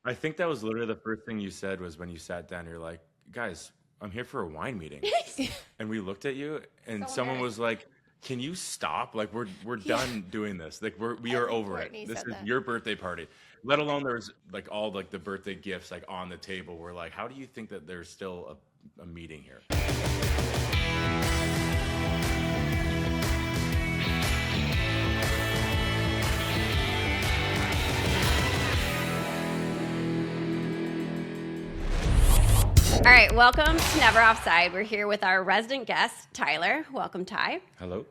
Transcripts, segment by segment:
I think that was literally the first thing you said was when you sat down. You're like, guys, I'm here for a wine meeting, and we looked at you, and So someone embarrassing. was like, "Can you stop? Like, we're Yeah, done doing this. Like, we I are think over it. Courtney This said is that. your birthday party." Let alone there's like all like the birthday gifts like on the table. We're like, how do you think that there's still a meeting here? All right, welcome to Never Offside. We're here with our resident guest, Tyler. Welcome, Ty. Hello.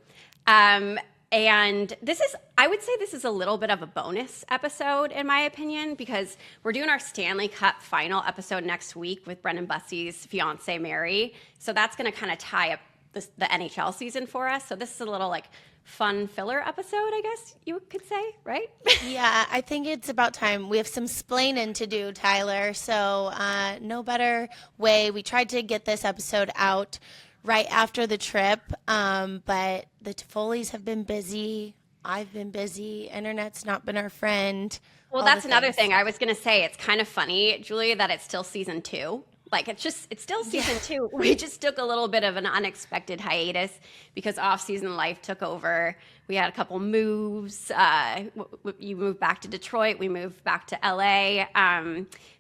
And I would say this is a little bit of a bonus episode, in my opinion, because we're doing our Stanley Cup final episode next week with Brendan Bussey's fiance, Mary. So that's going to kind of tie up the NHL season for us. So this is a little like fun filler episode, I guess you could say, right? Yeah, I think it's about time. We have some splaining to do, Tyler. So no better way. We tried to get this episode out right after the trip, but the Foley's have been busy. I've been busy. Internet's not been our friend. Well, all the that's another things. thing. I was going to say it's kind of funny, Julia, that it's still season 2. Like it's still season 2. We just took a little bit of an unexpected hiatus because off-season life took over. We had a couple moves. You moved back to Detroit. We moved back to LA.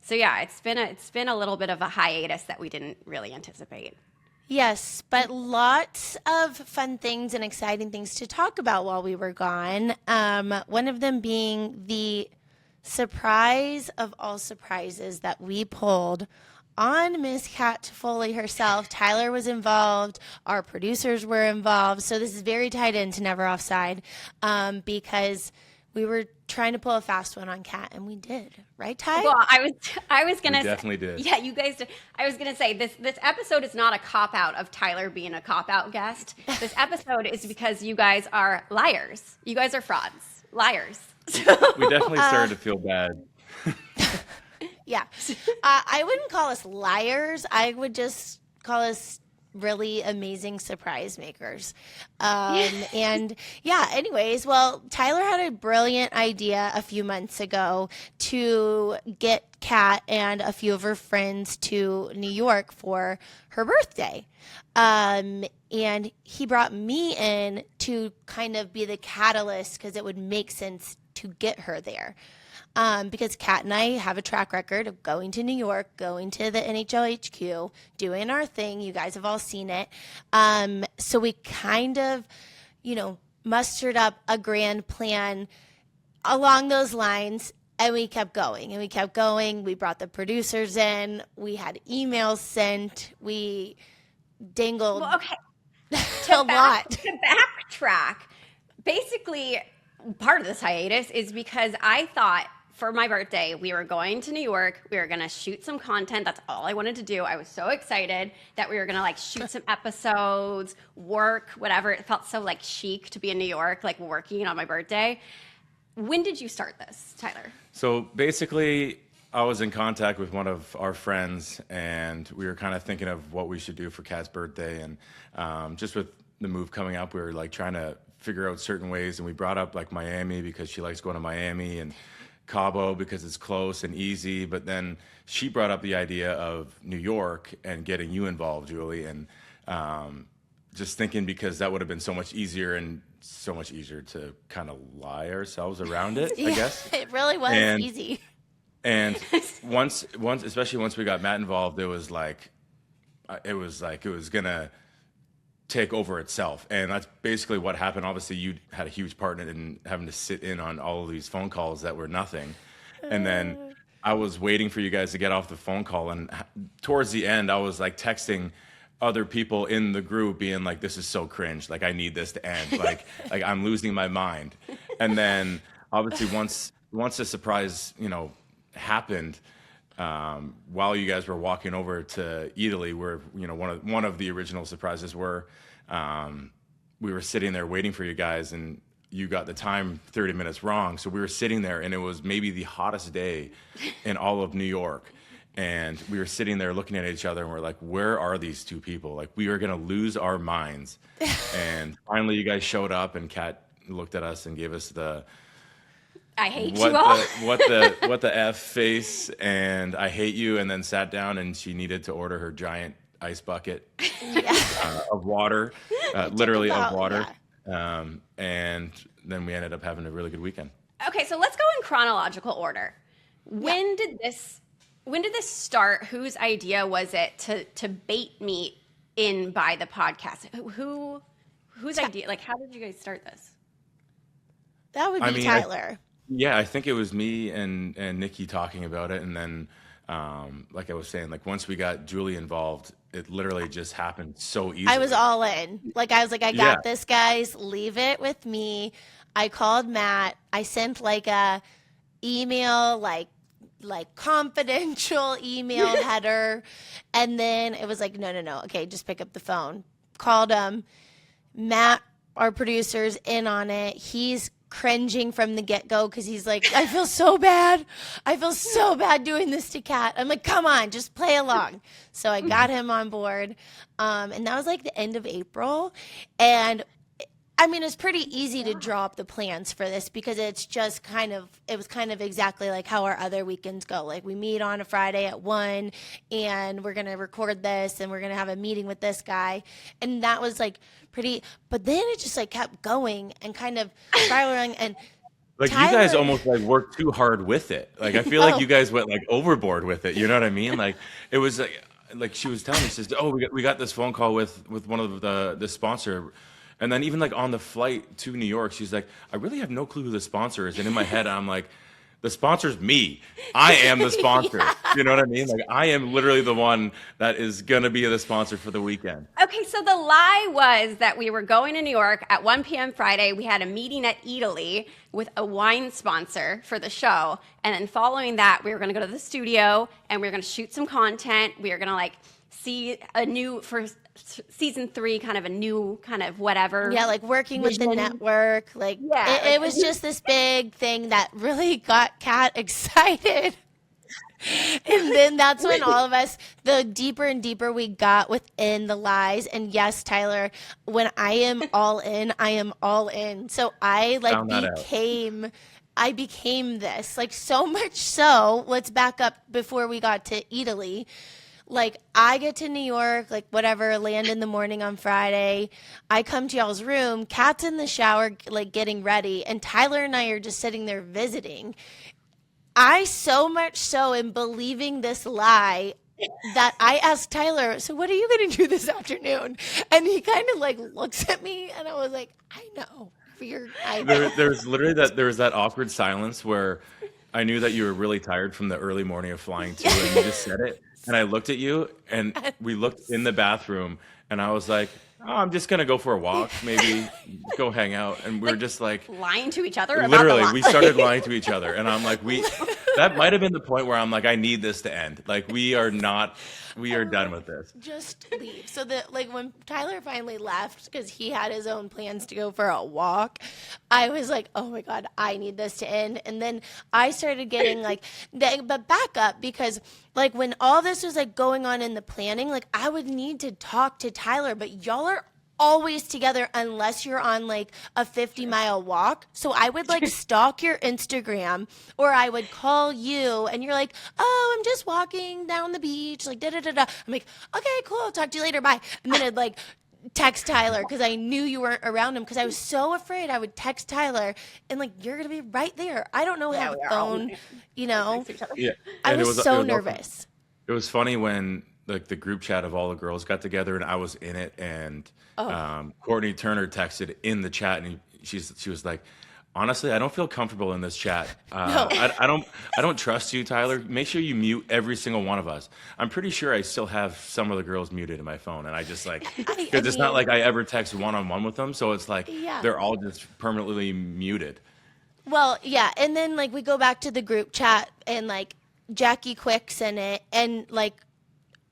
So yeah, it's been a little bit of a hiatus that we didn't really anticipate. Yes, but lots of fun things and exciting things to talk about while we were gone. One of them being the surprise of all surprises that we pulled on Miss Kat Foley herself. Tyler was involved. Our producers were involved. So this is very tied into Never Offside because we were trying to pull a fast one on Kat, and we did. Right, Ty? Well, I was gonna We definitely did. Yeah, you guys did. I was gonna say this episode is not a cop out of Tyler being a cop out guest. This episode is because you guys are liars. You guys are frauds, liars. We definitely started to feel bad. Yeah. I wouldn't call us liars. I would just call us really amazing surprise makers. And yeah, anyways, well, Tyler had a brilliant idea a few months ago to get Kat and a few of her friends to New York for her birthday. And he brought me in to kind of be the catalyst because it would make sense to get her there. Because Kat and I have a track record of going to New York, going to the NHL HQ, doing our thing. You guys have all seen it. So we kind of, mustered up a grand plan along those lines. And we kept going and we kept going. We brought the producers in. We had emails sent. We dangled Well, okay. a lot. To backtrack, basically, part of this hiatus is because I thought for my birthday, we were going to New York. We were going to shoot some content. That's all I wanted to do. I was so excited that we were going to like shoot some episodes, work, whatever. It felt so like chic to be in New York, like working on my birthday. When did you start this, Tyler? So basically, I was in contact with one of our friends, and we were kind of thinking of what we should do for Kat's birthday. And just with the move coming up, we were like trying to figure out certain ways. And we brought up like Miami because she likes going to Miami, and Cabo because it's close and easy. But then she brought up the idea of New York and getting you involved, Julie. And just thinking because that would have been so much easier and so much easier to kind of lie ourselves around it, I guess. It really was And- easy. And once, especially once we got Matt involved, it was like it was gonna take over itself, and that's basically what happened. Obviously, you had a huge part in it and having to sit in on all of these phone calls that were nothing, and then I was waiting for you guys to get off the phone call, and towards the end, I was like texting other people in the group being like, this is so cringe, like I need this to end, like I'm losing my mind. And then obviously once the surprise happened, while you guys were walking over to Italy, where one of the original surprises were, we were sitting there waiting for you guys, and you got the time 30 minutes wrong. So we were sitting there, and it was maybe the hottest day in all of New York. And we were sitting there looking at each other, and we're like, where are these two people? Like, we are going to lose our minds. And finally, you guys showed up, and Kat looked at us and gave us the I hate you all. What the F face, and I hate you, and then sat down and she needed to order her giant ice bucket of water, literally of water. And then we ended up having a really good weekend. Okay, so let's go in chronological order. When did this start? Whose idea was it to bait me in by the podcast? Whose idea? Like, how did you guys start this? That would be Tyler. Yeah, I think it was me and Nikki talking about it, and then like I was saying, like once we got Julie involved, it literally just happened so easily. I was all in. Like I was like, I got this, guys. Leave it with me. I called Matt. I sent like a email, like confidential email header, and then it was like, no. Okay, just pick up the phone. Called him. Matt, our producer's in on it. He's cringing from the get-go because he's like, I feel so bad. I feel so bad doing this to Kat. I'm like, come on, just play along. So I got him on board. And that was like the end of April. And I mean, it's pretty easy to draw up the plans for this because it was kind of exactly like how our other weekends go. Like we meet on a Friday at 1 and we're going to record this and we're going to have a meeting with this guy. And that was like pretty, but then it just like kept going and kind of spiraling. And like Tyler, you guys almost like worked too hard with it. Like I feel like you guys went like overboard with it. You know what I mean? Like it was like she was telling me, she says, oh, we got this phone call with one of the sponsor. And then even like on the flight to New York, she's like, I really have no clue who the sponsor is. And in my head, I'm like, the sponsor's me. I am the sponsor. You know what I mean? Like I am literally the one that is going to be the sponsor for the weekend. Okay, so the lie was that we were going to New York at 1 p.m. Friday. We had a meeting at Italy with a wine sponsor for the show. And then following that, we were going to go to the studio and we were going to shoot some content. We were going to like see for season 3, kind of a new kind of whatever. Yeah, like working with the network. Like it was just this big thing that really got Kat excited. And then that's when all of us, the deeper and deeper we got within the lies. And yes, Tyler, when I am all in, I am all in. So I became this, like so much so, let's back up before we got to Italy. Like, I get to New York, like, whatever, land in the morning on Friday. I come to y'all's room. Kat's in the shower, like, getting ready. And Tyler and I are just sitting there visiting. I so much so am believing this lie that I asked Tyler, so what are you going to do this afternoon? And he kind of, like, looks at me. And I was like, I know. There was that awkward silence where I knew that you were really tired from the early morning of flying too. And you just said it. And I looked at you, and we looked in the bathroom, and I was like, oh, I'm just going to go for a walk, maybe go hang out. And we're just like lying to each other literally, about we started lying to each other. And I'm like, that might have been the point where I'm like, I need this to end. Like, we are done with this. Just leave. So when Tyler finally left, because he had his own plans to go for a walk, I was like, oh my God, I need this to end. And then I started getting but back up, because like when all this was like going on in the planning, like I would need to talk to Tyler, but y'all are always together unless you're on like a 50-mile walk. So I would like stalk your Instagram, or I would call you and you're like, oh, I'm just walking down the beach, like da-da-da-da. I'm like, okay, cool, I'll talk to you later, bye. And then I'd like text Tyler because I knew you weren't around him, because I was so afraid I would text Tyler and like, you're going to be right there. I don't know how to phone, you know? Yeah. I was so nervous. It was funny when like the group chat of all the girls got together and I was in it, and Courtney Turner texted in the chat, and she was like, honestly, I don't feel comfortable in this chat. No. I don't trust you, Tyler. Make sure you mute every single one of us. I'm pretty sure I still have some of the girls muted in my phone, and I just like, because it's not like I ever text one-on-one with them, so it's like they're all just permanently muted. Well, yeah, and then like we go back to the group chat, and like Jackie Quick's in it, and like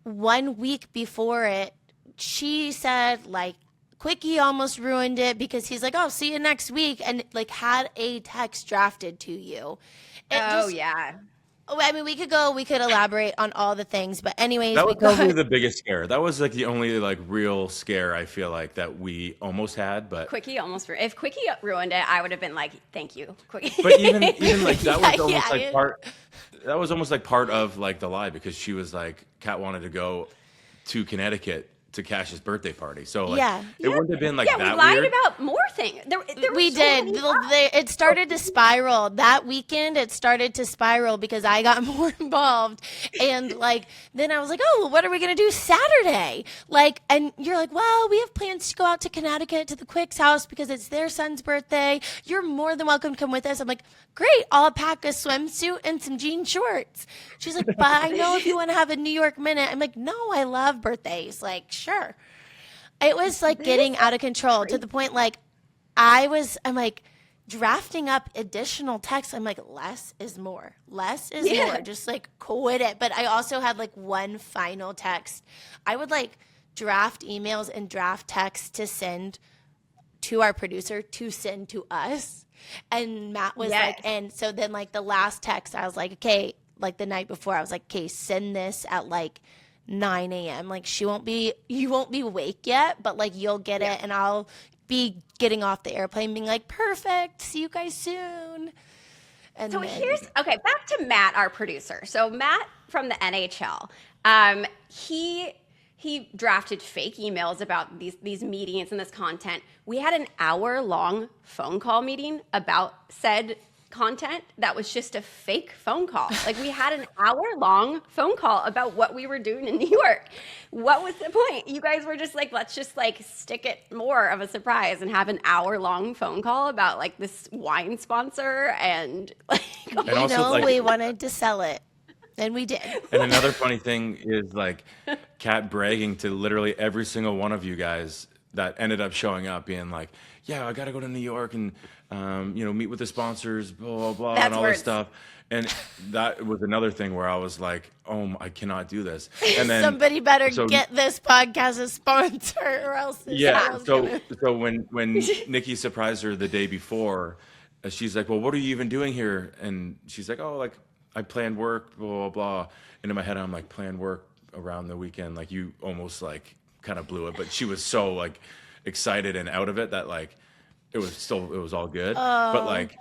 1 week before it, she said like Quickie almost ruined it because he's like, oh, see you next week, and like had a text drafted to you. Yeah. I mean, we could elaborate on all the things, but anyways, That we was probably got the biggest scare. That was like the only like real scare I feel like that we almost had, but Quickie almost if Quickie ruined it, I would have been like, "Thank you, Quickie." but even like that was Yeah, almost yeah, like yeah. part. That was almost like part of like the lie because she was like, Kat wanted to go to Connecticut to Cash's birthday party, so like Yeah. it wouldn't have been like Yeah, we that lied weird. about more things. There were we so did. many lies. It started to spiral that weekend. It started to spiral because I got more involved, and like then I was like, "Oh, well, what are we gonna do Saturday?" Like, and you're like, "Well, we have plans to go out to Connecticut to the Quick's house because it's their son's birthday. You're more than welcome to come with us." I'm like, "Great, I'll pack a swimsuit and some jean shorts." She's like, "But I know if you want to have a New York minute." I'm like, "No, I love birthdays. Like, sure." It was like getting out of control to the point like I'm like drafting up additional texts. I'm like, less is more. Less is more. Just like quit it. But I also had like one final text. I would like draft emails and draft texts to send to our producer to send to us. And Matt was Yes. like, and so then like the last text, I was like, okay, like the night before, I was like, okay, send this at like 9 a.m. Like you won't be awake yet, but like you'll get it, and I'll be getting off the airplane being like, perfect, see you guys soon. And So then, back to Matt, our producer. So Matt from the NHL, he drafted fake emails about these meetings and this content. We had an hour-long phone call meeting about said content that was just a fake phone call. Like we had an hour-long phone call about what we were doing in New York. What was the point? You guys were just like, let's just like stick it more of a surprise and have an hour-long phone call about like this wine sponsor and like And you also, know, like- we wanted to sell it, and we did. And another funny thing is like Kat bragging to literally every single one of you guys that ended up showing up, being like, "Yeah, I got to go to New York and meet with the sponsors, blah blah blah, That's and all this words. stuff." And that was another thing where I was like, "Oh, I cannot do this." And then Somebody better so- get this podcast a sponsor, or else this Yeah. girl's So gonna- so when Nikki surprised her the day before, she's like, "Well, what are you even doing here?" And she's like, "Oh, like I planned work, blah blah blah." And in my head, I'm like, "Planned work around the weekend?" Like you almost like kind of blew it, but she was so like excited and out of it that like it was all good. But like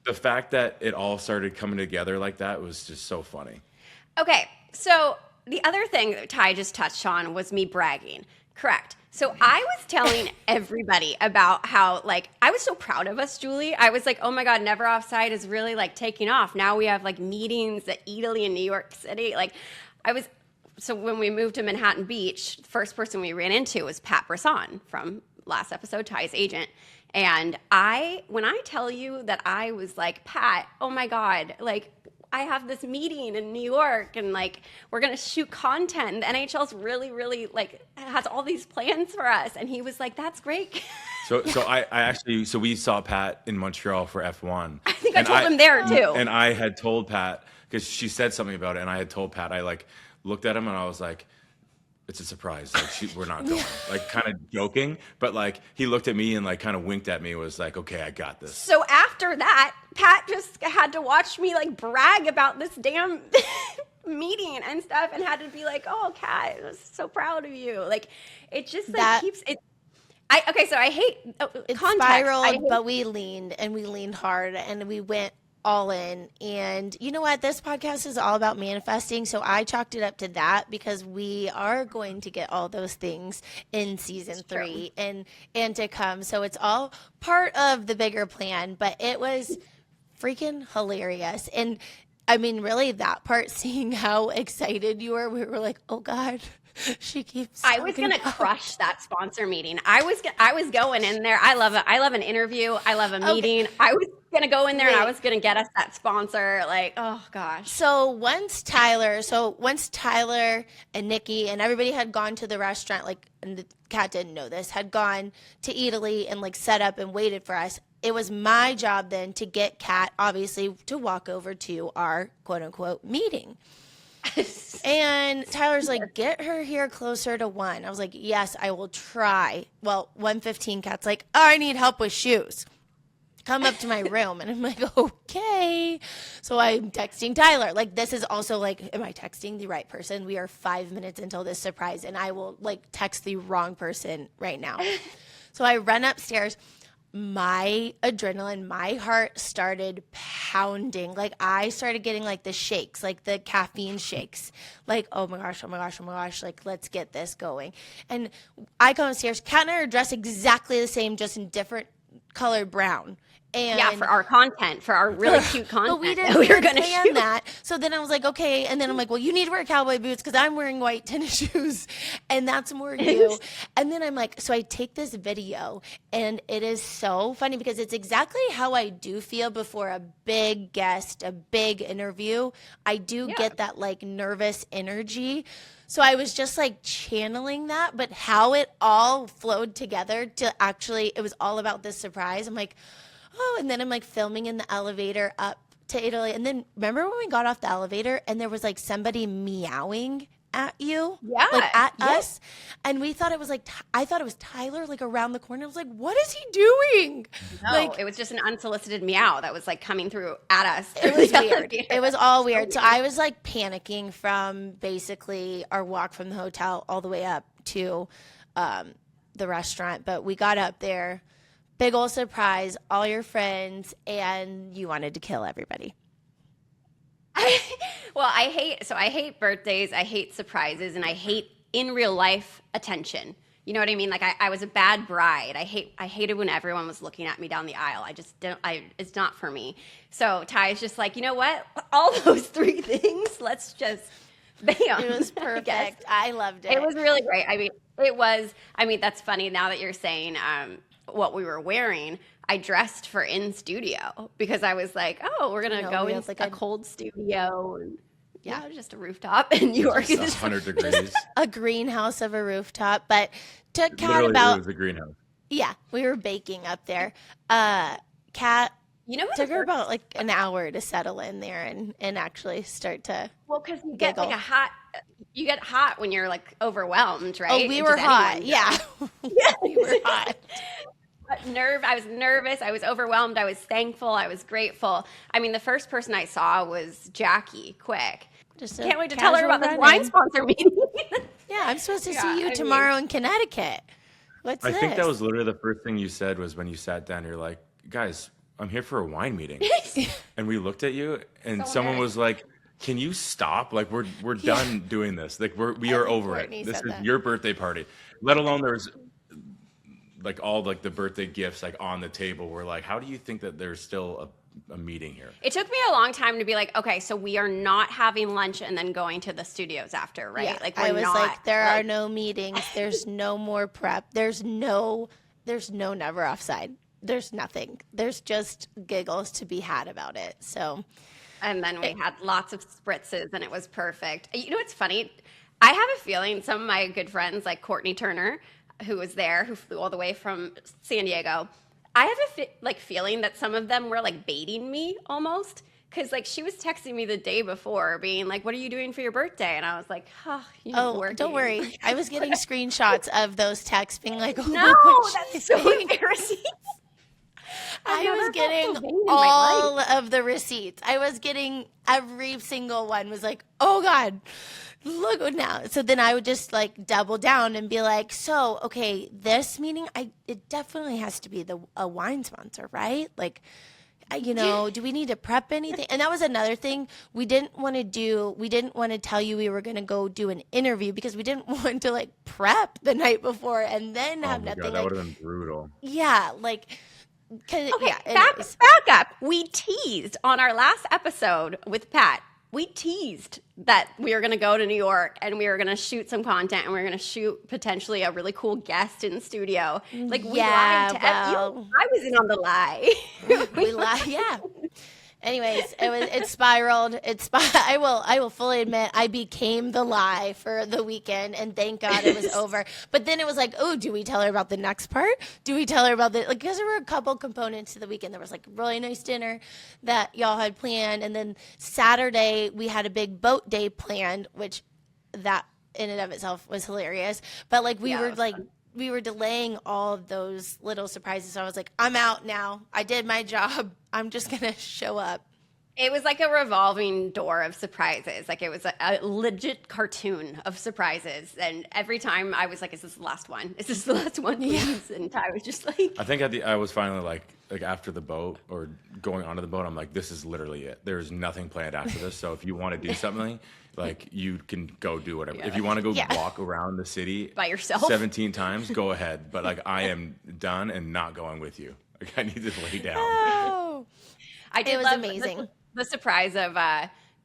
the fact that it all started coming together like that was just so funny. Okay, so the other thing that Ty just touched on was me bragging. Correct. So I was telling everybody about how, like, I was so proud of us, Julie. I was like, oh my God, Never Offside is really, like, taking off. Now we have, like, meetings at Italy in New York City. Like, so when we moved to Manhattan Beach, the first person we ran into was Pat Brisson from last episode, Ty's agent. And when I tell you that I was like, Pat, oh my God, like, I have this meeting in New York and like we're gonna shoot content. The NHL's really, really like has all these plans for us. And he was like, "That's great." So I actually we saw Pat in Montreal for F1. I think I told him there too. And I had told Pat because she said something about it, and I had told Pat. I like looked at him and I was like, "It's a surprise. Like we're not going." Like kind of joking, but like he looked at me and like kind of winked at me. Was like, "Okay, I got this." So after that, Pat just had to watch me like brag about this damn meeting and stuff, and had to be like, "Oh, Kat, I was so proud of you." Like it just like That- keeps it. So I hate It context. spiraled, I hate- but we leaned hard, and we went all in. And you know what? This podcast is all about manifesting. So I chalked it up to that because we are going to get all those things in season 3 and to come. So it's all part of the bigger plan, but it was freaking hilarious. And I mean, really that part, seeing how excited you were, we were like, oh God, she keeps I was talking gonna about- crush that sponsor meeting. I was going in there. I love an interview. I love a meeting. I was gonna go in there and I was gonna get us that sponsor. Like, oh gosh. So once Tyler and Nikki and everybody had gone to the restaurant, like, and the Kat didn't know this, had gone to Italy and like set up and waited for us. It was my job then to get Kat, obviously, to walk over to our quote unquote meeting. And Tyler's like, get her here closer to 1. I was like, yes, I will try. Well, 1:15, Kat's like, oh, I need help with shoes. come up to my room. And I'm like, okay. So I'm texting Tyler. Like, this is also like, am I texting the right person? We are 5 minutes until this surprise, and I will like text the wrong person right now. So I run upstairs. My adrenaline, my heart started pounding. Like, I started getting like the shakes, like the caffeine shakes. Like, oh my gosh, oh my gosh, oh my gosh. Like, let's get this going. And I go downstairs. Kat and I are dressed exactly the same, just in different colored brown. And Yeah, for our content, for our really cute content but we that didn't we were going to plan shoot. that. So then I was like, okay. And then I'm like, well, you need to wear cowboy boots because I'm wearing white tennis shoes, and that's more you. And then I'm like, so I take this video, and it is so funny because it's exactly how I do feel before a big guest, a big interview. I do get that like nervous energy. So I was just like channeling that, but how it all flowed together to actually, it was all about this surprise. I'm like, oh, and then I'm like filming in the elevator up to Italy. And then remember when we got off the elevator and there was like somebody meowing at you? Yeah, Like at yeah. us? And we thought it was like, I thought it was Tyler like around the corner. I was like, what is he doing? No, Like, it was just an unsolicited meow that was like coming through at us. it was through the weird. elevator. It was all weird. So I was like panicking from basically our walk from the hotel all the way up to the restaurant. But we got up there, big old surprise, all your friends, and you wanted to kill everybody. Well, I hate birthdays, I hate surprises, and I hate in real life attention. You know what I mean? Like I was a bad bride. I hated when everyone was looking at me down the aisle. I just don't. It's not for me. So Ty's just like, you know what? All those three things. Let's just bam. It was I guess. perfect. I loved it. It was really great. I mean, it was. I mean, that's funny now that you're saying what we were wearing. I dressed for in studio because I was like, oh, we're gonna go we in had, like, a a- cold studio. And, yeah, just a rooftop in New York. It's 100 degrees. a greenhouse of a rooftop, but took Kat Literally, it about was a greenhouse. yeah, we were baking up there. Kat You know what? took her about like an hour to settle in there and actually start to. Well, because you get like Giggle. you get hot when you're like overwhelmed, right? Oh, we And were does hot. anyone Yeah, we were hot. I was nervous. I was overwhelmed. I was thankful. I was grateful. I mean, the first person I saw was Jackie Quick. Just a Can't wait to tell her casual about this run-in. wine sponsor meeting. Yeah, I'm supposed to Yeah, see you I mean- tomorrow in Connecticut. What's I this? think that was literally the first thing you said was when you sat down. You're like, guys, I'm here for a wine meeting, and we looked at you, and So someone embarrassed. was like, "Can you stop? Like, we're done doing this. Like, we are think over Courtney it. This said is that. your birthday party. Let alone there's like all like the birthday gifts like on the table. We're like, how do you think that there's still a meeting here? It took me a long time to be like, okay, so we are not having lunch and then going to the studios after, right? Yeah, Like I we're was not. like, there are like- no meetings. There's no more prep. There's no never offside. There's nothing. There's just giggles to be had about it. So And then we had lots of spritzes, and it was perfect. You know what's funny? I have a feeling some of my good friends, like Courtney Turner, who was there, who flew all the way from San Diego. I have a feeling that some of them were like baiting me almost, because like she was texting me the day before, being like, "What are you doing for your birthday?" And I was like, "Oh, oh, don't worry. I was getting screenshots of those texts, being like, oh, No, look what that's she's so saying. embarrassing. I never was felt getting so vain in my all of the receipts. I was getting every single one. Was like, oh God, look what now. So then I would just like double down and be like, so okay, this meeting, it definitely has to be a wine sponsor, right? Like, you know, do we need to prep anything? And that was another thing we didn't want to do. We didn't want to tell you we were going to go do an interview because we didn't want to like prep the night before and then Oh have my nothing. god, that Like, would have been brutal. yeah, like. Okay, Yeah, back anyways. up. We teased on our last episode with Pat. We teased that we were going to go to New York and we were going to shoot some content and we were going to shoot potentially a really cool guest in studio. Like we Yeah, lied to well. I was in on the lie. We laugh. Yeah. Anyways, it spiraled. I will fully admit I became the lie for the weekend, and thank God it was over. But then it was like, oh, do we tell her about the next part? Do we tell her about the like? Because there were a couple components to the weekend. There was like a really nice dinner that y'all had planned, and then Saturday we had a big boat day planned, which that in and of itself was hilarious. But like we Yeah, it were was like. fun. we were delaying all of those little surprises. So I was like, I'm out now. I did my job. I'm just gonna show up. It was like a revolving door of surprises. Like it was a legit cartoon of surprises. And every time I was like, is this the last one? Is this the last one, please? And Ty was just like, I think I was finally like after the boat or going onto the boat, I'm like, this is literally it. There's nothing planned after this. So if you want to do something, like you can go do whatever. If you want to go walk around the city by yourself 17 times, go ahead. But like I am done and not going with you. Like I need to lay down. Oh, I did it was love amazing. The surprise of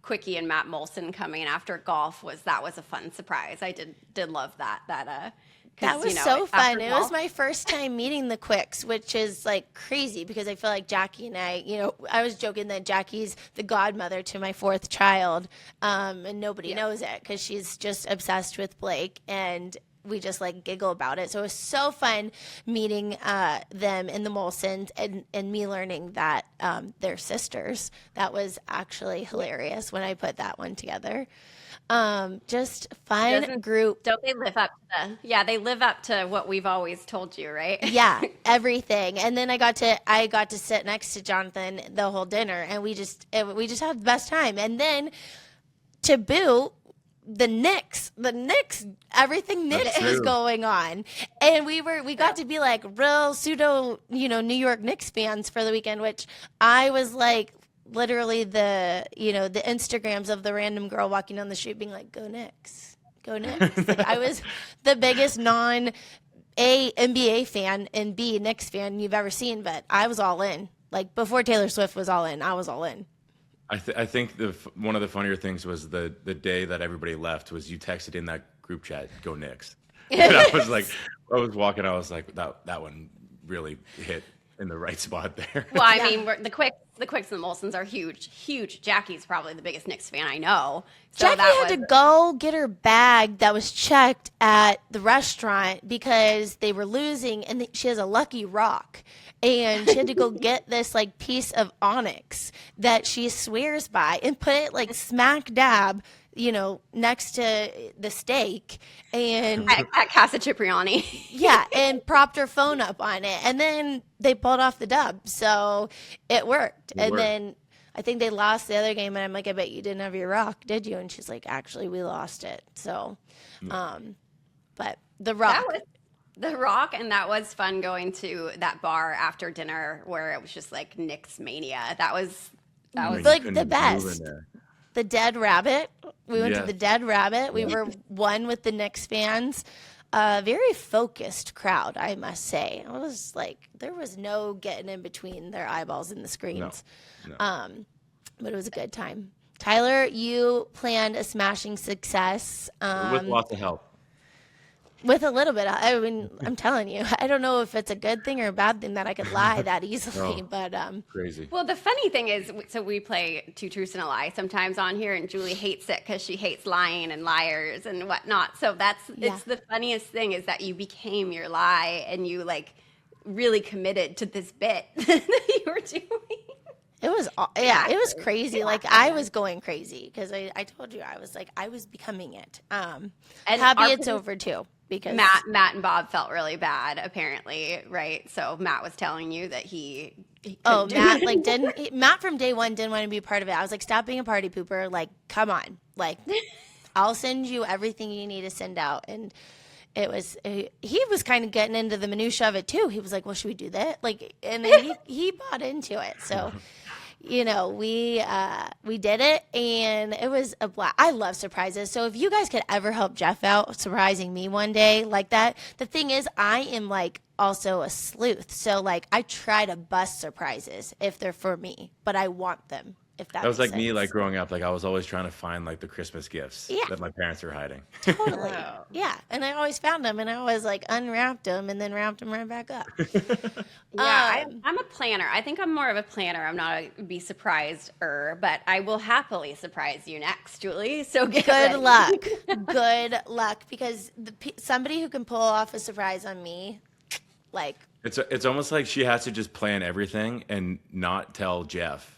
Quickie and Matt Molson coming after golf was a fun surprise. I did love that. That was so fun. It was my first time meeting the Quicks, which is like crazy because I feel like Jackie and I, I was joking that Jackie's the godmother to my fourth child, and nobody knows it because she's just obsessed with Blake, and we just like giggle about it. So it was so fun meeting them in the Molsons and me learning that they're sisters. That was actually hilarious when I put that one together. Just fun group. Don't they live up to they live up to what we've always told you, right? Yeah, everything. And then I got to sit next to Jonathan the whole dinner, and we just had the best time. And then to boot, the Knicks, everything Knicks was going on. And we got to be like real pseudo, New York Knicks fans for the weekend, which I was like literally the Instagrams of the random girl walking down the street being like, go Knicks, go Knicks. Like I was the biggest A, NBA fan, and B, Knicks fan you've ever seen, but I was all in. Like before Taylor Swift was all in, I was all in. I think one of the funnier things was the day that everybody left was you texted in that group chat, "Go Knicks." And I was walking, I was like, that one really hit in the right spot there. Well, I mean, the Quicks and the Molsons are huge. Jackie's probably the biggest Knicks fan I know. So Jackie had to go get her bag that was checked at the restaurant because they were losing, and she has a lucky rock. And she had to go get this like piece of onyx that she swears by and put it like smack dab, next to the steak and at Casa Cipriani. yeah, and propped her phone up on it. And then they pulled off the dub. So it worked. Then I think they lost the other game, and I'm like, I bet you didn't have your rock, did you? And she's like, actually, we lost it. So but the rock. The Rock, and that was fun going to that bar after dinner where it was just like Knicks mania. That was like the best. The Dead Rabbit. We went to the Dead Rabbit. We were one with the Knicks fans. Very focused crowd, I must say. It was like there was no getting in between their eyeballs and the screens. No. But it was a good time. Tyler, you planned a smashing success. With lots of help. With a little bit. I mean, I'm telling you, I don't know if it's a good thing or a bad thing that I could lie that easily, but crazy. Well, the funny thing is, so we play Two Truths and a Lie sometimes on here, and Julie hates it because she hates lying and liars and whatnot. So it's the funniest thing is that you became your lie and you like really committed to this bit that you were doing. It was, it was crazy. Like I was going crazy because I told you I was becoming it. And happy it's over too. Because Matt and Bob felt really bad, apparently, right? So Matt was telling you that he Matt Matt from day one didn't want to be a part of it. I was like, stop being a party pooper. Like, come on. Like, I'll send you everything you need to send out. And he was kind of getting into the minutia of it too. He was like, well, should we do that? Like, and he bought into it. So, we did it, and it was a blast. I love surprises. So if you guys could ever help Jeff out surprising me one day like that, the thing is, I am like also a sleuth. So like I try to bust surprises if they're for me, but I want them. If that was makes like me, sense. like growing up, like I was always trying to find like the Christmas gifts that my parents were hiding. Totally. Yeah. And I always found them, and I always like unwrapped them and then wrapped them right back up. I'm a planner. I think I'm more of a planner. I'm not a be surprised-er, but I will happily surprise you next, Julie. So good luck. Good luck, because somebody who can pull off a surprise on me, like it's almost like she has to just plan everything and not tell Jeff.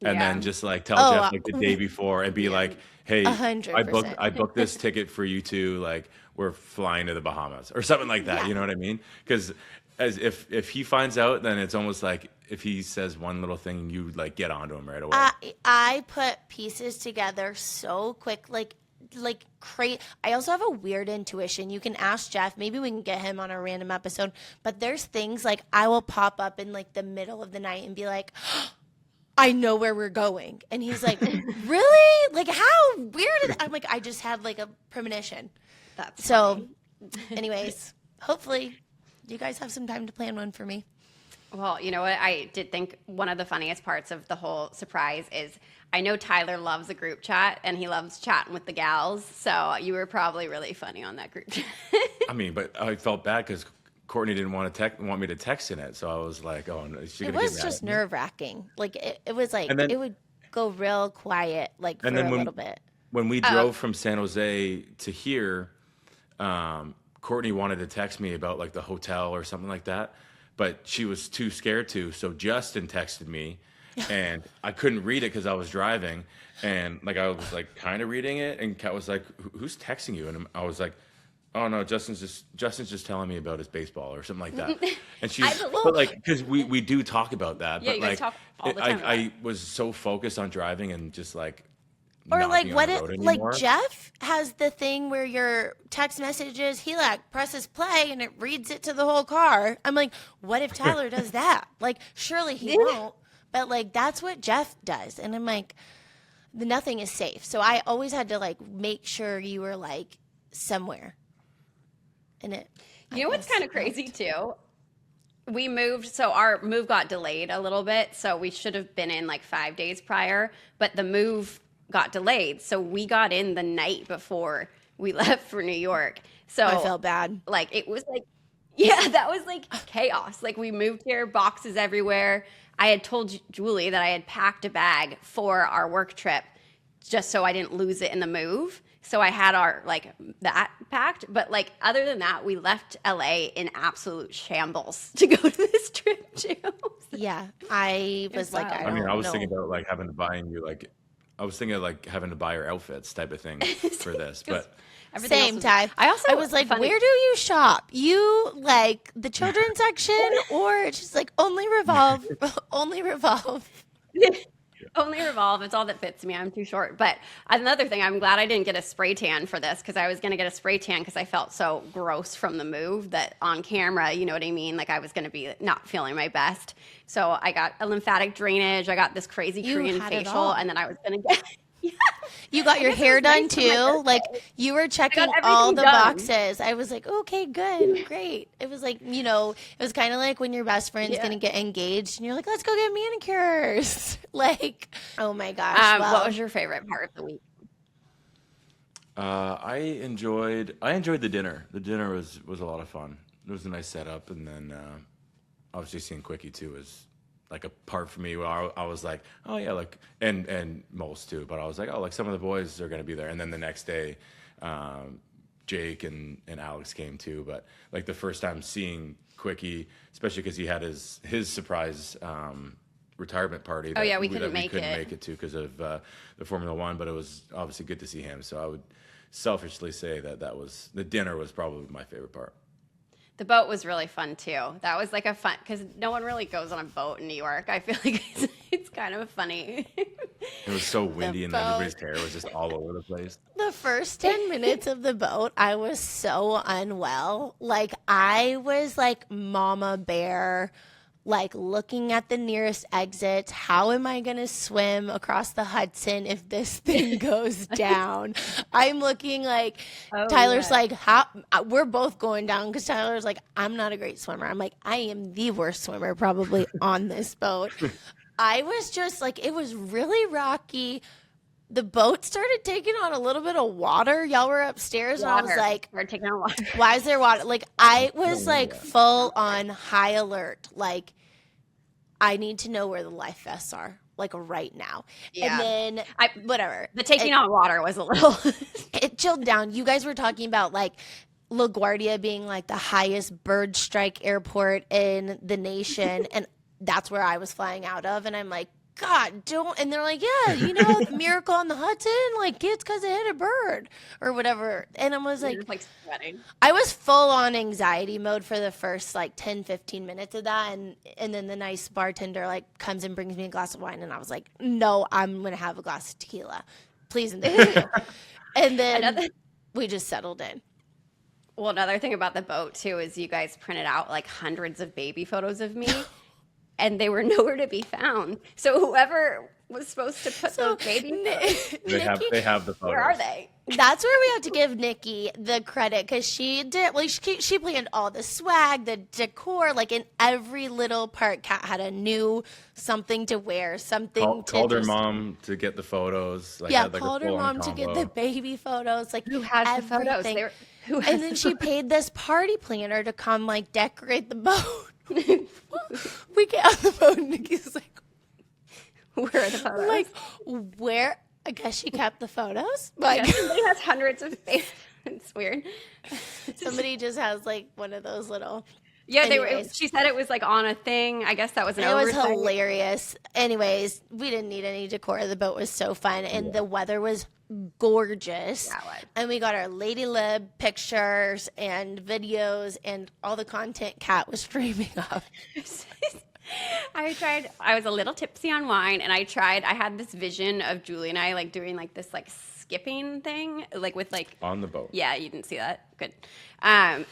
And then just like tell Jeff like the day before and be like, hey, 100%. I booked this ticket for you two, like we're flying to the Bahamas or something like that. Yeah. You know what I mean? Because as if he finds out, then it's almost like if he says one little thing, you like get onto him right away. I put pieces together so quick, like crazy. I also have a weird intuition. You can ask Jeff. Maybe we can get him on a random episode. But there's things like I will pop up in like the middle of the night and be like, I know where we're going. And he's like, really? Like how weird? I'm like, I just had like a premonition. That's So anyways, hopefully you guys have some time to plan one for me. Well, you know what? I did think one of the funniest parts of the whole surprise is I know Tyler loves a group chat and he loves chatting with the gals. So you were probably really funny on that group chat. I mean, but I felt bad because Courtney didn't want me to text in it, so I was like, oh, no, is she It gonna get was mad just at me? nerve wracking. Like it was like And then- it would go real quiet like for And a then little bit. When we drove from San Jose to here, Courtney wanted to text me about like the hotel or something like that, but she was too scared to. So Justin texted me, and I couldn't read it because I was driving, and like I was like kind of reading it, and Kat was like, "Who's texting you?" And I was like, "Oh no, Justin's just telling me about his baseball or something like that." And she's but like because we do talk about that, Yeah, but you guys like talk all the time about I was so focused on driving and just like. Or not like being what on it the road like anymore. Jeff has the thing where your text messages he like presses play and it reads it to the whole car. I'm like, what if Tyler does that? Like surely he won't, but like that's what Jeff does. And I'm like, nothing is safe. So I always had to like make sure you were like somewhere. And it You know what's kind of crazy too? We moved, so our move got delayed a little bit. So we should have been in like 5 days prior, but the move got delayed. So we got in the night before we left for New York. So I felt bad. like it was like, yeah, that was like chaos. Like we moved here, boxes everywhere. I had told Julie that I had packed a bag for our work trip just so I didn't lose it in the move. So I had our like that packed, but like other than that, we left LA in absolute shambles to go to this trip too. Yeah. I was like, wild. I I mean, don't I was know. thinking about like having to buying you like, I was thinking of like having to buy her outfits type of thing for this, but Everything else Same was- time. I was like, funny- where do you shop? You like the children's section or it's just like only Revolve, only Revolve. Only Revolve. It's all that fits me. I'm too short. But another thing, I'm glad I didn't get a spray tan for this because I was going to get a spray tan because I felt so gross from the move that on camera, you know what I mean? Like I was going to be not feeling my best. So I got a lymphatic drainage. I got this crazy You Korean had it facial. all. And then I was going to get. Yeah. You got your guess it hair was done nice for my too. Like birthday. you were checking everything all the done. boxes. I was like, okay, good, great. It was like, you know, it was kind of like when your best friend's Yeah. gonna get engaged and you're like, let's go get manicures. Like, oh my gosh. What well, was your favorite part of the week? I enjoyed the dinner. The dinner was a lot of fun. It was a nice setup, and then obviously seeing Quickie too was like a part for me where I was like, oh yeah, like and Moles too. But I was like, oh, like some of the boys are gonna be there. And then the next day, Jake and Alex came too. But like the first time seeing Quickie, especially because he had his surprise retirement party. Oh, yeah, we that couldn't make couldn't it. make it to because of the Formula One. But it was obviously good to see him. So I would selfishly say that was the dinner was probably my favorite part. The boat was really fun too. That was like a fun because no one really goes on a boat in New York. I feel like it's kind of funny. It was so windy and boat. everybody's hair was just all over the place. the first 10 minutes of the boat, I was so unwell. Like, I was like Mama Bear, like looking at the nearest exit. How am I going to swim across the Hudson if this thing goes down? I'm looking like, Oh, Tyler's yeah. like, how? We're both going down because Tyler's like, I'm not a great swimmer. I'm like, I am the worst swimmer probably on this boat. I was just like, it was really rocky. The boat started taking on a little bit of water. Y'all were upstairs, and I was Water. like, We're taking on water. why is there water? Like, I was like full on high alert. Like, I need to know where the life vests are, like right now. Yeah. And then, whatever. The taking on water was a little. It chilled down. You guys were talking about like LaGuardia being like the highest bird strike airport in the nation. And that's where I was flying out of. And I'm like, God, don't. And they're like, yeah, the miracle on the Hudson, like, it's because it hit a bird or whatever. And I was like, You're, like sweating. I was full on anxiety mode for the first like 10, 15 minutes of that. And then the nice bartender like comes and brings me a glass of wine. And I was like, no, I'm going to have a glass of tequila. Please and thank you. And then we just settled in. Well, another thing about the boat too is you guys printed out like hundreds of baby photos of me, and they were nowhere to be found. So whoever was supposed to put those baby photos, They have the photos. where are they? That's where we have to give Nikki the credit because she did. Like she planned all the swag, the decor. Like in every little part, Kat had a new something to wear, something. Called her mom to get the photos. Like, Yeah, had, like, a called her full-on mom to get combo. the baby photos. Like Who has the photos? everything. Who has And then the she paid this party planner to come like decorate the boat. We get on the boat and Nikki's like, Where are the photos? like, where? I guess she kept the photos. Like, Yeah, somebody has hundreds of baby. It's weird. somebody just has like one of those little. Yeah, they were. Anyways. She said it was like on a thing. I guess that was an It was oversight. hilarious. Anyways, we didn't need any decor. The boat was so fun, and the weather was gorgeous. Yeah, it was. And we got our Lady Lib pictures and videos, and all the content Kat was streaming of. I was a little tipsy on wine, and I had this vision of Julie and I like doing like this like skipping thing, like with like. On the boat. Yeah, you didn't see that. Good. And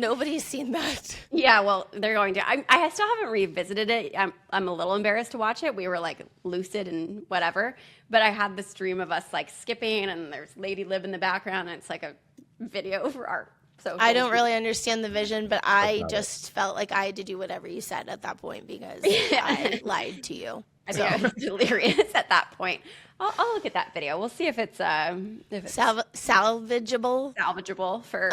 Nobody's seen that. yeah, well, they're going to. I still haven't revisited it. I'm a little embarrassed to watch it. We were like lucid and whatever, but I had this dream of us like skipping, and there's Lady Lib in the background, and it's like a video for our. So I don't really understand the vision, but I not just felt like I had to do whatever you said at that point because I lied to you. I think I was delirious at that point. I'll look at that video. We'll see if it's Salvageable. salvageable for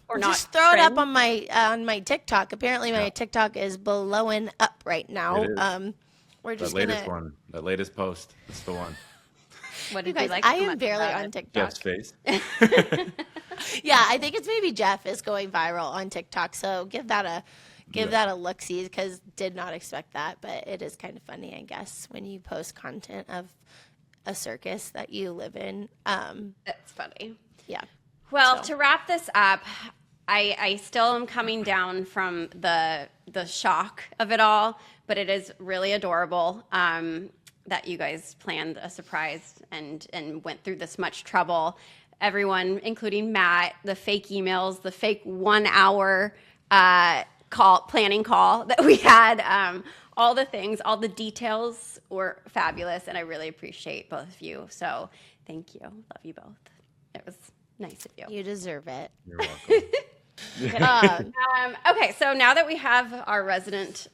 or not. Just throw it up trend. on my TikTok. Apparently, my TikTok is blowing up right now. It is. We're That just latest gonna. one. That latest post. That's the one. What You did you guys, like? I so am much barely about on it? TikTok. Jeff's face. Yeah, I think it's maybe Jeff is going viral on TikTok. So give that a look see because did not expect that, but it is kind of funny, I guess, when you post content of a circus that you live in. That's funny. Yeah. Well, So. to wrap this up, I still am coming down from the shock of it all, but it is really adorable that you guys planned a surprise and went through this much trouble. Everyone, including Matt, the fake emails, the fake 1 hour planning call that we had, all the things, all the details were fabulous, and I really appreciate both of you. So thank you. Love you both. It was nice of you. You deserve it. You're welcome. Okay, so now that we have our favorite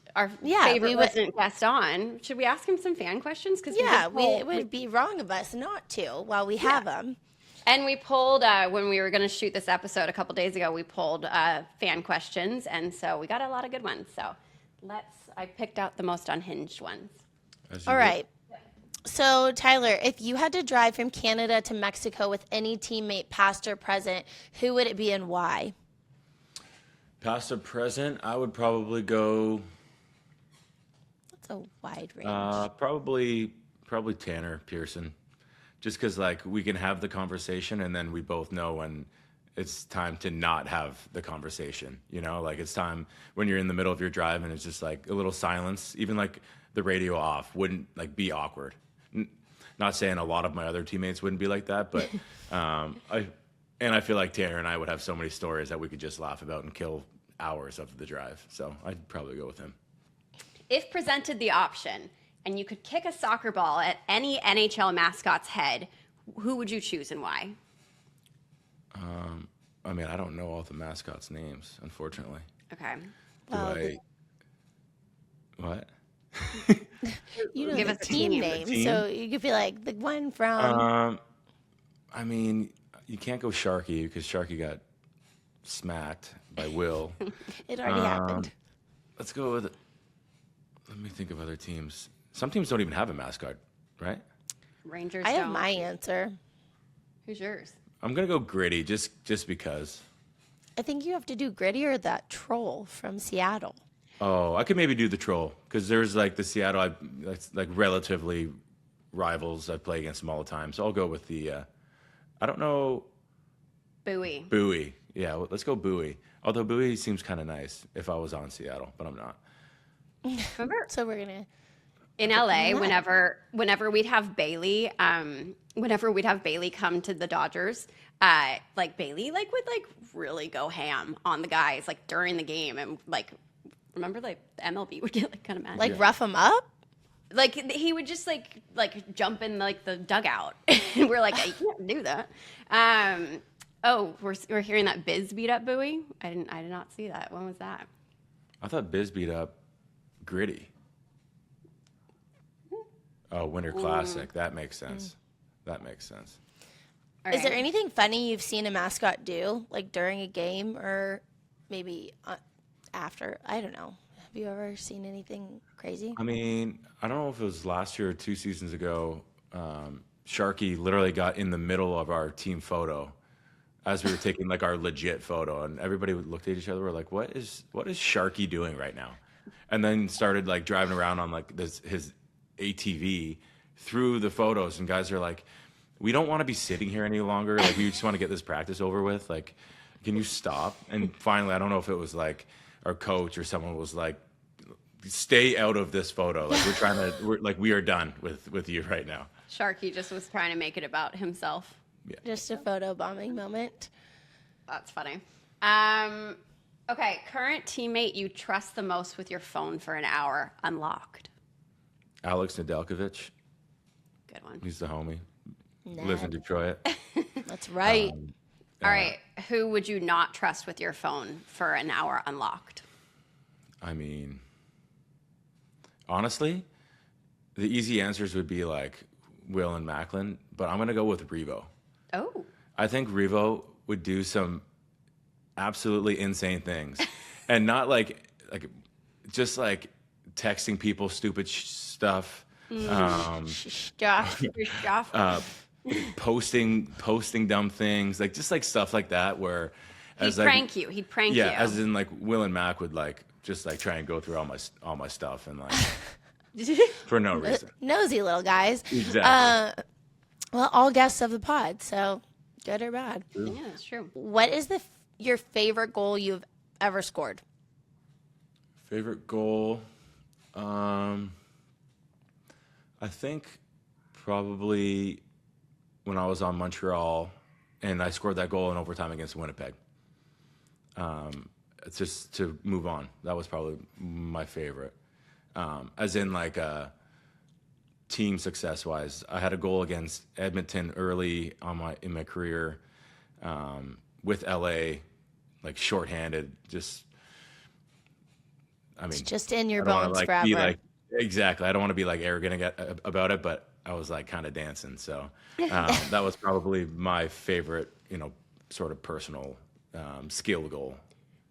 we would- resident guest on, should we ask him some fan questions? Because Yeah, it would be wrong of us not to while we have them. And we pulled, when we were going to shoot this episode a couple days ago, we pulled fan questions. And so we got a lot of good ones. So I picked out the most unhinged ones. As you All would. right. So, Tyler, if you had to drive from Canada to Mexico with any teammate, past or present, who would it be and why? Past or present, I would probably go. That's a wide range. Probably Tanner Pearson, just because like we can have the conversation and then we both know when it's time to not have the conversation. You know, like it's time when you're in the middle of your drive and it's just like a little silence, even like the radio off wouldn't like be awkward. Not saying a lot of my other teammates wouldn't be like that, but I feel like Tanner and I would have so many stories that we could just laugh about and kill hours of the drive. So I'd probably go with him. If presented the option and you could kick a soccer ball at any NHL mascot's head, who would you choose and why? I mean, I don't know all the mascots' names, unfortunately. Okay. Well, What? You know Give the us a team team. name, Team? so you could be like the one from. I mean, you can't go Sharky because Sharky got smacked by Will. It already happened. Let's go with. Let me think of other teams. Some teams don't even have a mascot, right? Rangers I have don't. my answer. Who's yours? I'm gonna go Gritty just because. I think you have to do Gritty or that troll from Seattle. Oh, I could maybe do the troll because there's like the Seattle, that's like relatively rivals. I play against them all the time, so I'll go with the. I don't know, Bowie. Bowie. Yeah, let's go Bowie. Although Bowie seems kind of nice if I was on Seattle, but I'm not. Remember So we're gonna. in LA, Yeah. whenever we'd have Bailey, whenever we'd have Bailey come to the Dodgers, like Bailey like would like really go ham on the guys like during the game, and like remember like the MLB would get like kind of mad. Like rough them up? Like he would just like jump in like the dugout, and we're like, you can't do that. Oh, we're hearing that Biz beat up Bowie. I did not see that. When was that? I thought Biz beat up Gritty. Oh, Winter Classic. That makes sense. That makes sense. All Is there right. anything funny you've seen a mascot do, like during a game or maybe after? I don't know. Have you ever seen anything crazy? I mean, I don't know if it was last year or 2 seasons ago. Sharky literally got in the middle of our team photo as we were taking like our legit photo, and everybody looked at each other. We're like, "What is Sharky doing right now?" And then started like driving around on like his ATV through the photos, and guys are like, "We don't want to be sitting here any longer. Like, we just want to get this practice over with. Like, can you stop?" And finally, I don't know if it was like our coach or someone was like, "Stay out of this photo. Like, we are done with you right now." Sharky just was trying to make it about himself. Just a photo bombing moment. That's funny. Okay, current teammate you trust the most with your phone for an hour unlocked. Alex Nedeljkovic, Good one. he's the homie. Lives in Detroit. That's right. All right, who would you not trust with your phone for an hour unlocked? I mean, honestly, the easy answers would be like Will and Macklin, but I'm gonna go with Revo. Oh, I think Revo would do some absolutely insane things, and not like just like texting people stupid stuff, Josh. posting dumb things, like just like stuff like that. Where he'd prank you. He'd prank you. yeah, as in like Will and Mac would like just like try and go through all my stuff and like for no reason. Nosy little guys. Exactly. Well, all guests of the pod, so good or bad. Yeah, that's true. What is your favorite goal you've ever scored? Favorite goal? I think probably when I was on Montreal and I scored that goal in overtime against Winnipeg. It's just to move on. That was probably my favorite. As in like team success wise, I had a goal against Edmonton early in my career with LA, like shorthanded. It's just in your I don't wanna, bones like, forever. be like exactly. I don't want to be like arrogant about it, but I was like kind of dancing. So that was probably my favorite, sort of personal skill goal.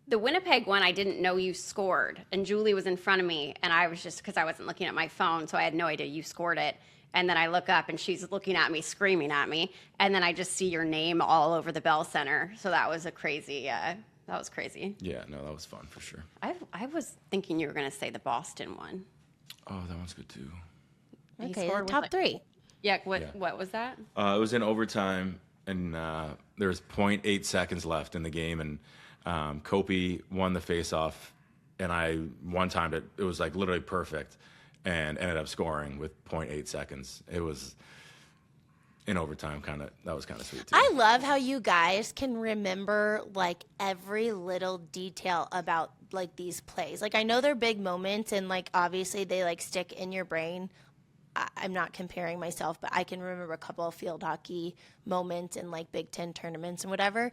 The Winnipeg one, I didn't know you scored, and Julie was in front of me, and I was just because I wasn't looking at my phone, so I had no idea you scored it. And then I look up, and she's looking at me, screaming at me, and then I just see your name all over the Bell Center. So that was crazy. That was crazy. Yeah, no, that was fun for sure. I was thinking you were going to say the Boston one. Oh, that one's good too. He Okay, scored with, top like- three. Yeah. What was that? It was in overtime, and there was 0.8 seconds left in the game, and Kopi won the faceoff, and I one-timed it. It was like literally perfect, and ended up scoring with 0.8 seconds. It was in overtime, that was kind of sweet too. I love how you guys can remember like every little detail about like these plays. Like I know they're big moments and like obviously they like stick in your brain. I'm not comparing myself, but I can remember a couple of field hockey moments in like Big Ten tournaments and whatever.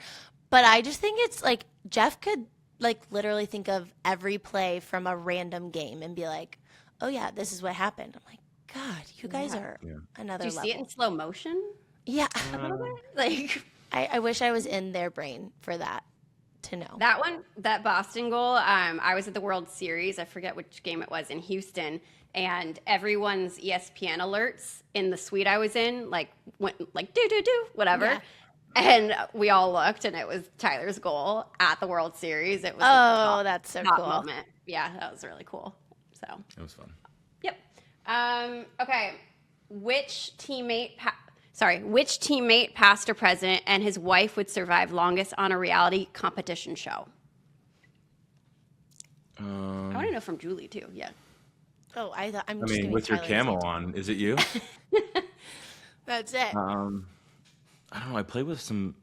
But I just think it's like Jeff could like literally think of every play from a random game and be like, oh yeah, this is what happened. I'm like, God, you guys are another Did you level. see it in slow motion? Yeah. Like I wish I was in their brain for that to know. that one, that Boston goal. I was at the World Series. I forget which game it was in Houston, and everyone's ESPN alerts in the suite I was in, like went like do whatever. Yeah. And we all looked, and it was Tyler's goal at the World Series. It was that's so top cool. moment. Yeah, that was really cool. So It was fun. yep. Okay, which teammate past or present, and his wife would survive longest on a reality competition show? I want to know from Julie too. Yeah. Oh, I'm just I mean, giving with your Tyler's camo answer. on, is it you? That's it. I don't know. I play with some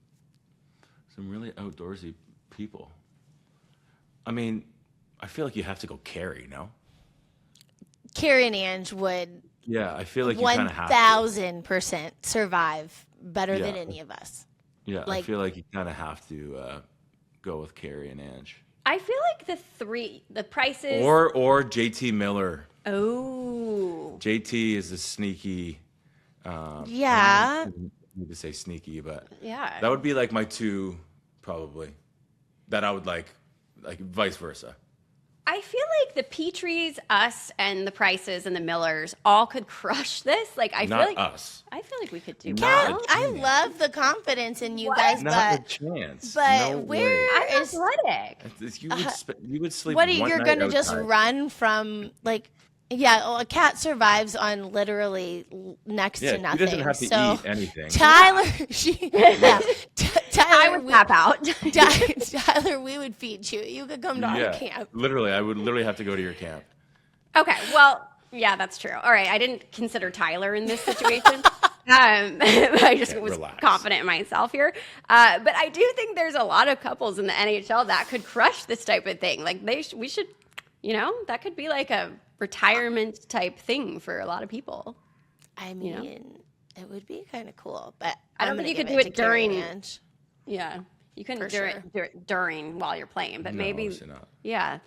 really outdoorsy people. I mean, I feel like you have to go carry, no? Carrie and Ange would Yeah, I feel like you kind of have to. 1,000% survive better than Yeah. any of us. Yeah, I like- feel like you kind of have to go with Carrie and Ange. I feel like the prices. Or JT Miller. Oh. JT is a sneaky. Yeah. I don't need to say sneaky, but Yeah. that would be like my two, probably. That I would like vice versa. I feel like the Petries, us, and the Prices and the Millers all could crush this. Like I Not feel like us. I feel like we could do Not well. a I chance. love the confidence in you What? guys, Not a but chance. but No where way. I'm is athletic. You would sleep. what are one you're night going to just outside. run from like yeah, well, a cat survives on literally next Yeah, to he nothing. doesn't have to so eat anything. Tyler, Tyler, I would tap out. Tyler, we would feed you. You could come to our Yeah, camp. literally, I would literally have to go to your camp. Okay, well, yeah, that's true. All right, I didn't consider Tyler in this situation. I just Okay, was relax. confident in myself here. But I do think there's a lot of couples in the NHL that could crush this type of thing. Like we should, that could be like a retirement type thing for a lot to people. I mean, it would be kind of cool, but I don't I'm think you gonna could give do it to Carrie during- Ange. Yeah, you couldn't For do sure. it during while you're playing, but No, maybe obviously not. yeah,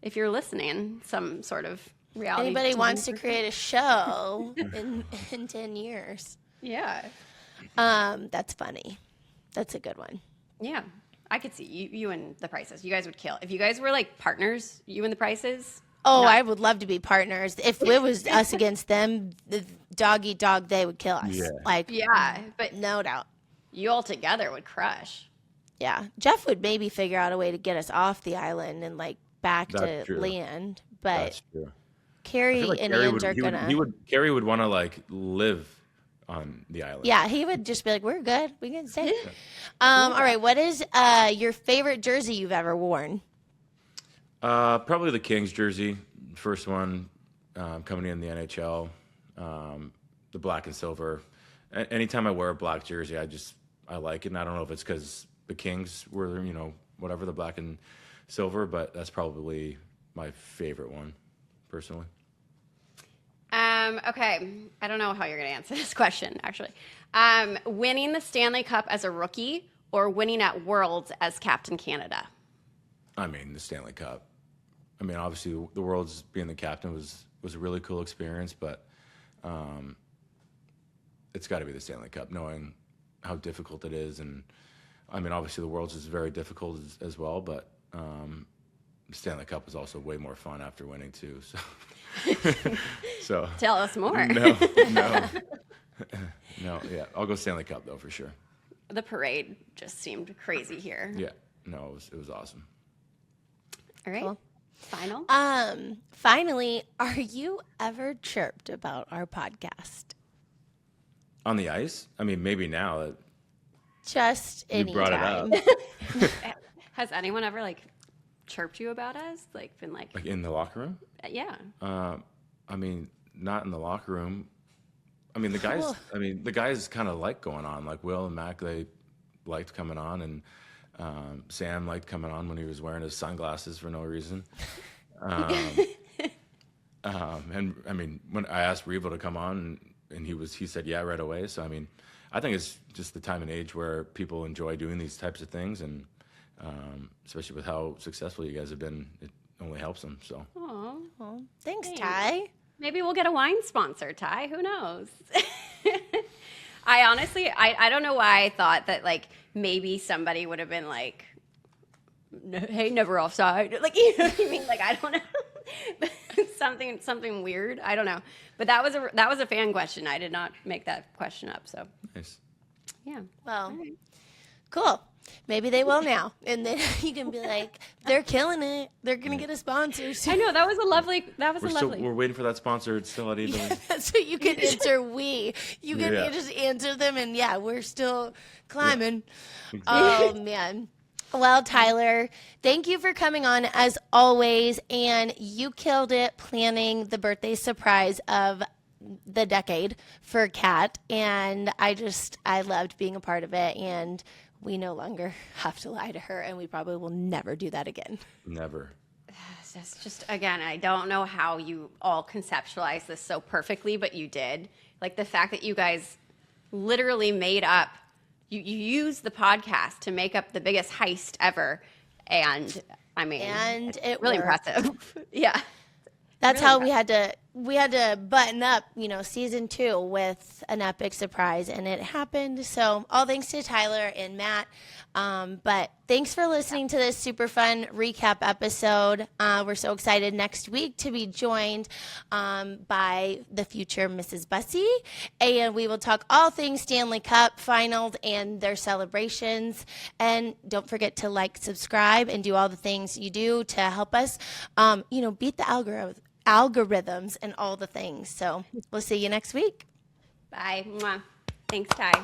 if you're listening, some sort of reality. Anybody TV wants to person. create a show in 10 years. Yeah, That's funny. That's a good one. yeah. I could see you and the Prices. You guys would kill if you guys were like partners. You and the Prices. Oh, I would love to be partners. If it was us against them, the dog eat dog, they would kill us. Yeah. Like, Yeah, but no doubt. you all together would crush. Yeah. Jeff would maybe figure out a way to get us off the island and like back That's to true. land. But That's true. I Carrie feel like and Carrie Ange would, are he would, gonna. he would Carrie would want to like live on the island. Yeah, he would just be like, "We're good. We can stay." All right. What is your favorite jersey you've ever worn? Probably the Kings jersey, first one coming in the NHL, the black and silver. Anytime I wear a black jersey, I like it. And I don't know if it's because the Kings were, whatever, the black and silver, but that's probably my favorite one, personally. Okay, I don't know how you're going to answer this question, actually. Winning the Stanley Cup as a rookie or winning at Worlds as Captain Canada? I mean, the Stanley Cup. I mean, obviously, the Worlds being the captain was a really cool experience, but it's got to be the Stanley Cup, knowing how difficult it is. And I mean, obviously, the Worlds is very difficult as well, but the Stanley Cup is also way more fun after winning too. So Tell us more. no, yeah, I'll go Stanley Cup though for sure. The parade just seemed crazy here. Yeah, no, it was awesome. All right, Cool. final. Finally, are you ever chirped about our podcast? On the ice, I mean, maybe now that Just you brought it up, anytime. Has anyone ever like chirped you about us? Like been like, like in the locker room. yeah. I mean, not in the locker room. I mean, the guys kind of like going on. Like Will and Mac, they liked coming on, and Sam liked coming on when he was wearing his sunglasses for no reason. And I mean, when I asked Revo to come on, and he said yeah right away. So I mean, I think it's just the time and age where people enjoy doing these types of things, and especially with how successful you guys have been, it only helps them. So. Aw. Well, thanks, Ty. Maybe we'll get a wine sponsor, Ty. Who knows? I honestly, I don't know why I thought that like maybe somebody would have been like, "Hey, never offside." Like, you know what I mean? Like, I don't know, something weird. I don't know. But that was a fan question. I did not make that question up. So Nice. Yeah. Well, cool. Maybe they will now. And then you can be like, they're killing it. They're going to get a sponsor soon. I know that was a lovely. We're waiting for that sponsor. It's still at Evelyn. So you can enter we. You can Yeah. just answer them, and we're still climbing. Oh, man. Well, Tyler, thank you for coming on as always. And you killed it planning the birthday surprise of the decade for Kat. And I loved being a part of it. And we no longer have to lie to her, and we probably will never do that again. Never. It's just, again, I don't know how you all conceptualized this so perfectly, but you did. Like the fact that you guys literally made up, you used the podcast to make up the biggest heist ever. And I mean, And it really worked. impressive. Yeah. That's Really how we had to button up, season 2 with an epic surprise, and it happened. So all thanks to Tyler and Matt. But thanks for listening to this super fun recap episode. We're so excited next week to be joined by the future Mrs. Bussey, and we will talk all things Stanley Cup finals and their celebrations. And don't forget to like, subscribe, and do all the things you do to help us, beat the algorithms and all the things. So we'll see you next week. Bye. Mwah. Thanks, Ty.